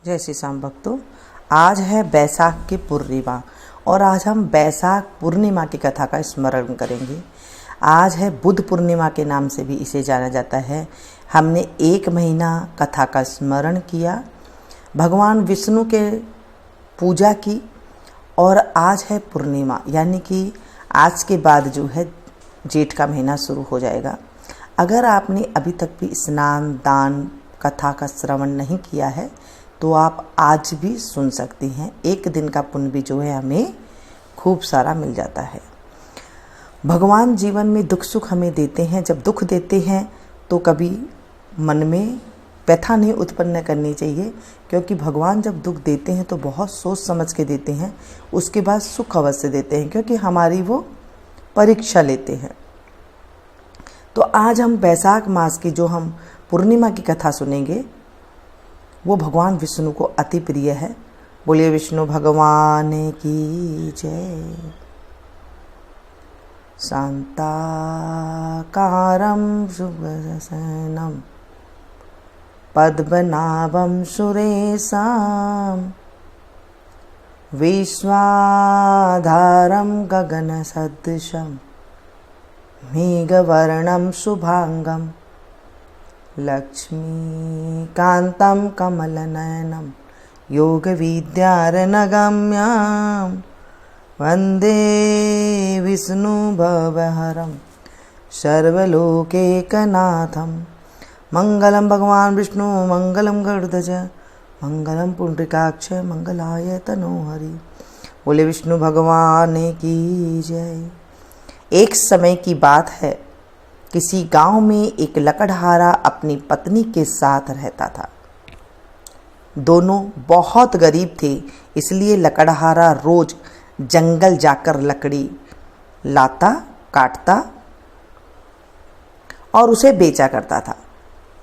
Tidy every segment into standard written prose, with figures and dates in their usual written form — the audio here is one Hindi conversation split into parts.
जय श्री श्याम भक्तों, आज है बैसाख की पूर्णिमा और आज हम बैसाख पूर्णिमा की कथा का स्मरण करेंगे। आज है बुद्ध पूर्णिमा के नाम से भी इसे जाना जाता है। हमने 1 महीना कथा का स्मरण किया, भगवान विष्णु के पूजा की और आज है पूर्णिमा, यानी कि आज के बाद जो है जेठ का महीना शुरू हो जाएगा। अगर आपने अभी तक भी स्नान दान कथा का श्रवण नहीं किया है तो आप आज भी सुन सकती हैं। 1 दिन का पुण्य भी जो है हमें खूब सारा मिल जाता है। भगवान जीवन में दुख सुख हमें देते हैं। जब दुख देते हैं तो कभी मन में व्यथा नहीं उत्पन्न करनी चाहिए, क्योंकि भगवान जब दुख देते हैं तो बहुत सोच समझ के देते हैं। उसके बाद सुख अवश्य देते हैं, क्योंकि हमारी वो परीक्षा लेते हैं। तो आज हम बैसाख मास की जो हम पूर्णिमा की कथा सुनेंगे वो भगवान विष्णु को अति प्रिय है। बोलिए विष्णु भगवान की जय। शांताकारं शुभशयनं पद्मनाभं सुरेशं विश्वाधारं गगनसदृशं मेघवर्णं शुभांगं लक्ष्मीकान्तं कमलनयनं योगविद्यारनगम्यं वन्दे विष्णुभवहरं सर्वलोकैकनाथं। मंगलं भगवान विष्णु मंगलं गरुड़ध्वज मंगलं पुंडरीकाक्ष मंगलाय तनोहरि। बोले विष्णु भगवान की जय। एक समय की बात है, किसी गांव में एक लकड़हारा अपनी पत्नी के साथ रहता था। दोनों बहुत गरीब थे, इसलिए लकड़हारा रोज जंगल जाकर लकड़ी लाता, काटता और उसे बेचा करता था।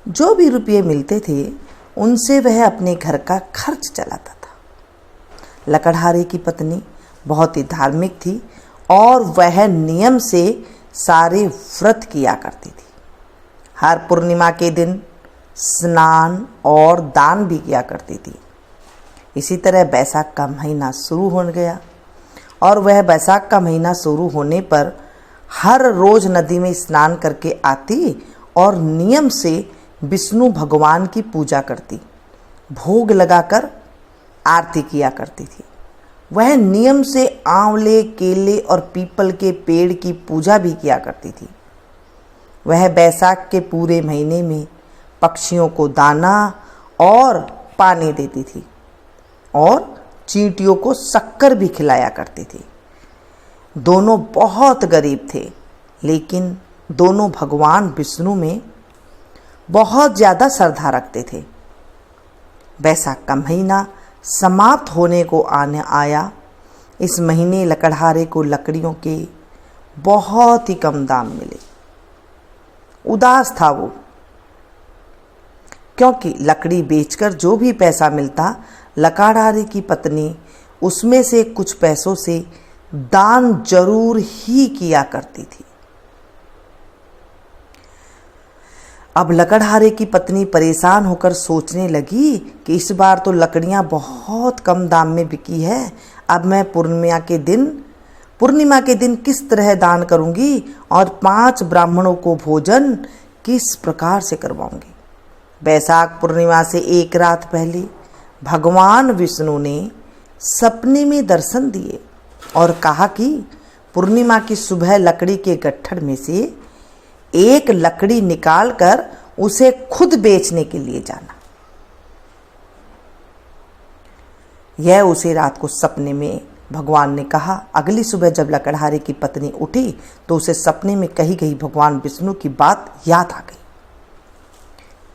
जो भी रुपये मिलते थे उनसे वह अपने घर का खर्च चलाता था। लकड़हारे की पत्नी बहुत ही धार्मिक थी और वह नियम से सारे व्रत किया करती थी। हर पूर्णिमा के दिन स्नान और दान भी किया करती थी। इसी तरह बैसाख का महीना शुरू हो गया और वह बैसाख का महीना शुरू होने पर हर रोज नदी में स्नान करके आती और नियम से विष्णु भगवान की पूजा करती, भोग लगाकर आरती किया करती थी। वह नियम से आंवले, केले और पीपल के पेड़ की पूजा भी किया करती थी। वह बैसाख के पूरे महीने में पक्षियों को दाना और पानी देती थी और चींटियों को शक्कर भी खिलाया करती थी। दोनों बहुत गरीब थे, लेकिन दोनों भगवान विष्णु में बहुत ज़्यादा श्रद्धा रखते थे। बैसाख का महीना समाप्त होने को आया। इस महीने लकड़हारे को लकड़ियों के बहुत ही कम दाम मिले। उदास था वो, क्योंकि लकड़ी बेचकर जो भी पैसा मिलता लकड़हारे की पत्नी उसमें से कुछ पैसों से दान जरूर ही किया करती थी। अब लकड़हारे की पत्नी परेशान होकर सोचने लगी कि इस बार तो लकड़ियां बहुत कम दाम में बिकी है। अब मैं पूर्णिमा के दिन किस तरह दान करूंगी और 5 ब्राह्मणों को भोजन किस प्रकार से करवाऊंगी। बैसाख पूर्णिमा से 1 रात पहले भगवान विष्णु ने सपने में दर्शन दिए और कहा कि पूर्णिमा की सुबह लकड़ी के गट्ठर में से एक लकड़ी निकालकर उसे खुद बेचने के लिए जाना। यह उसे रात को सपने में भगवान ने कहा। अगली सुबह जब लकड़हारे की पत्नी उठी तो उसे सपने में कही गई भगवान विष्णु की बात याद आ गई।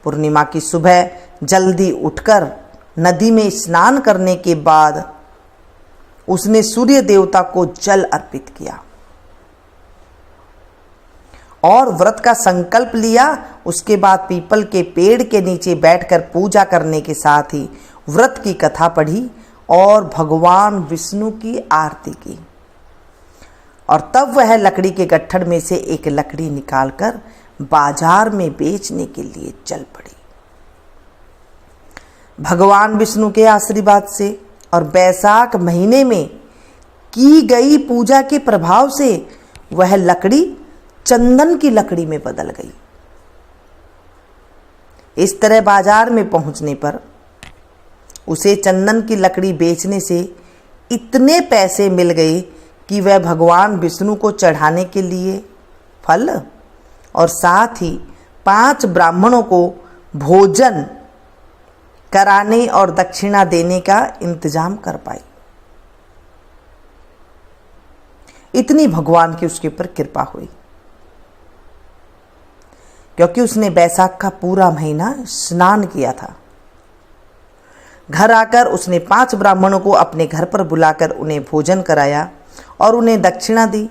पूर्णिमा की सुबह जल्दी उठकर नदी में स्नान करने के बाद उसने सूर्य देवता को जल अर्पित किया और व्रत का संकल्प लिया। उसके बाद पीपल के पेड़ के नीचे बैठकर पूजा करने के साथ ही व्रत की कथा पढ़ी और भगवान विष्णु की आरती की। और तब वह लकड़ी के गट्ठर में से एक लकड़ी निकालकर बाजार में बेचने के लिए चल पड़ी। भगवान विष्णु के आशीर्वाद से और बैसाख महीने में की गई पूजा के प्रभाव से वह लकड़ी चंदन की लकड़ी में बदल गई। इस तरह बाजार में पहुंचने पर उसे चंदन की लकड़ी बेचने से इतने पैसे मिल गए कि वह भगवान विष्णु को चढ़ाने के लिए फल और साथ ही 5 ब्राह्मणों को भोजन कराने और दक्षिणा देने का इंतजाम कर पाई। इतनी भगवान की उसके ऊपर कृपा हुई, क्योंकि उसने बैसाख का पूरा महीना स्नान किया था। घर आकर उसने 5 ब्राह्मणों को अपने घर पर बुलाकर उन्हें भोजन कराया और उन्हें दक्षिणा दी।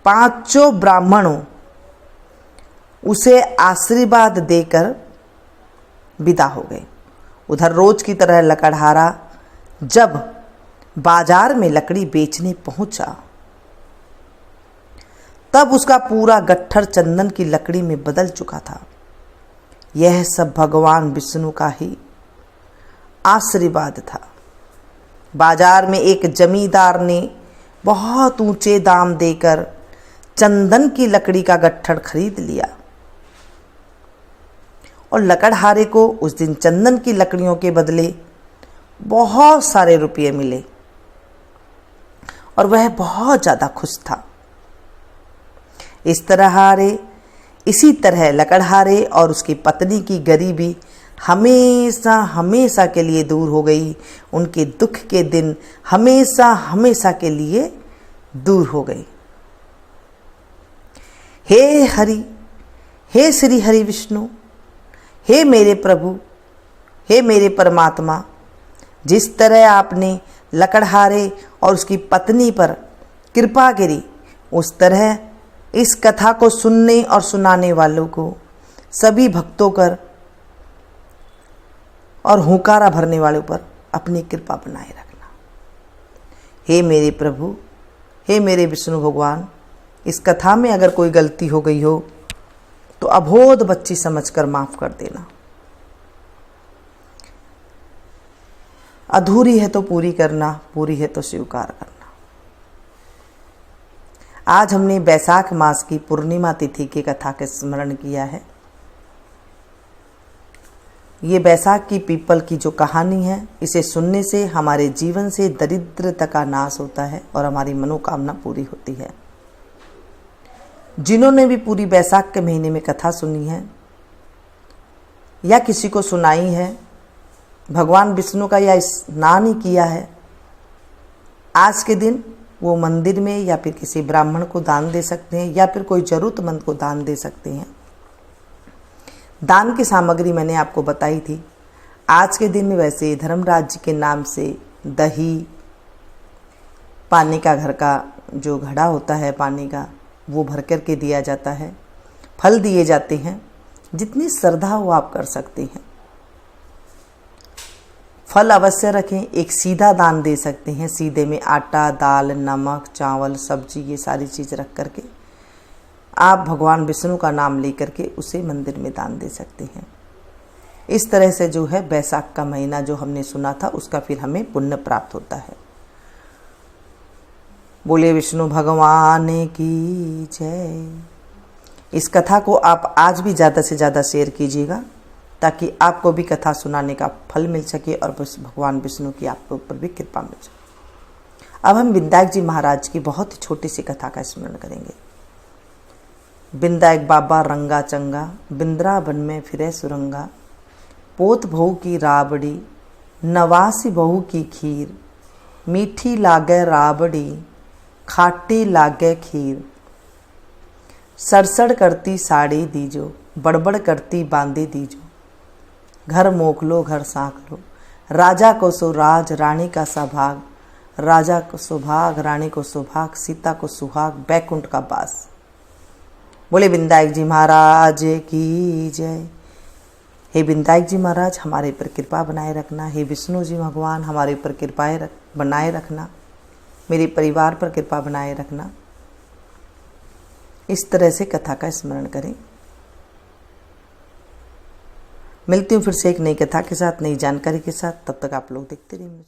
5 ब्राह्मणों उसे आशीर्वाद देकर विदा हो गए। उधर रोज की तरह लकड़हारा जब बाजार में लकड़ी बेचने पहुंचा, तब उसका पूरा गट्ठर चंदन की लकड़ी में बदल चुका था। यह सब भगवान विष्णु का ही आशीर्वाद था। बाजार में एक जमींदार ने बहुत ऊंचे दाम देकर चंदन की लकड़ी का गट्ठर खरीद लिया और लकड़हारे को उस दिन चंदन की लकड़ियों के बदले बहुत सारे रुपये मिले और वह बहुत ज़्यादा खुश था। इसी तरह लकड़हारे और उसकी पत्नी की गरीबी हमेशा हमेशा के लिए दूर हो गई। उनके दुख के दिन हमेशा हमेशा के लिए दूर हो गए। हे हरि, हे श्री हरि विष्णु, हे मेरे प्रभु, हे मेरे परमात्मा, जिस तरह आपने लकड़हारे और उसकी पत्नी पर कृपा करी, उस तरह इस कथा को सुनने और सुनाने वालों को, सभी भक्तों पर और हुंकारा भरने वालों पर अपनी कृपा बनाए रखना। हे मेरे प्रभु, हे मेरे विष्णु भगवान, इस कथा में अगर कोई गलती हो गई हो तो अबोध बच्ची समझकर माफ कर देना। अधूरी है तो पूरी करना, पूरी है तो स्वीकार करना। आज हमने बैसाख मास की पूर्णिमा तिथि की कथा का स्मरण किया है। ये बैसाख की पीपल की जो कहानी है, इसे सुनने से हमारे जीवन से दरिद्रता का नाश होता है और हमारी मनोकामना पूरी होती है। जिन्होंने भी पूरी बैसाख के महीने में कथा सुनी है या किसी को सुनाई है, भगवान विष्णु का या स्नान ही किया है, आज के दिन वो मंदिर में या फिर किसी ब्राह्मण को दान दे सकते हैं या फिर कोई जरूरतमंद को दान दे सकते हैं। दान की सामग्री मैंने आपको बताई थी। आज के दिन में वैसे धर्मराज जी के नाम से दही, पानी का घर का जो घड़ा होता है पानी का, वो भर कर के दिया जाता है। फल दिए जाते हैं, जितनी श्रद्धा हो आप कर सकते हैं। फल अवश्य रखें। एक सीधा दान दे सकते हैं, सीधे में आटा, दाल, नमक, चावल, सब्जी, ये सारी चीज़ रख करके आप भगवान विष्णु का नाम लेकर के उसे मंदिर में दान दे सकते हैं। इस तरह से जो है बैसाख का महीना जो हमने सुना था, उसका फिर हमें पुण्य प्राप्त होता है। बोले विष्णु भगवान की जय। इस कथा को आप आज भी ज़्यादा से ज़्यादा शेयर कीजिएगा, ताकि आपको भी कथा सुनाने का फल मिल सके और भगवान विष्णु की आपके ऊपर भी कृपा मिल सके। अब हम विनायक जी महाराज की बहुत ही छोटी सी कथा का स्मरण करेंगे। विनायक बाबा रंगा चंगा, बिंद्रावन में फिरे सुरंगा, पोत बहू की राबड़ी, नवासी बहू की खीर, मीठी लागे राबड़ी, खाटी लागे खीर, सड़सड़ करती साड़ी दीजो, बड़बड़ करती बांदी दीजो, घर मोकलो घर साख लो, राजा को सुराज रानी का सभाग, राजा को सुभाग रानी को सुभाग, सीता को सुहाग बैकुंठ का बास। बोले विनायक जी महाराज की जय। हे विनायक जी महाराज, हमारे ऊपर कृपा बनाए रखना। हे विष्णु जी भगवान, हमारे ऊपर कृपाएं बनाए रखना। मेरे परिवार पर कृपा बनाए रखना। इस तरह से कथा का स्मरण करें। मिलती हूँ फिर से एक नई कथा के साथ, नई जानकारी के साथ। तब तक आप लोग देखते रहिए।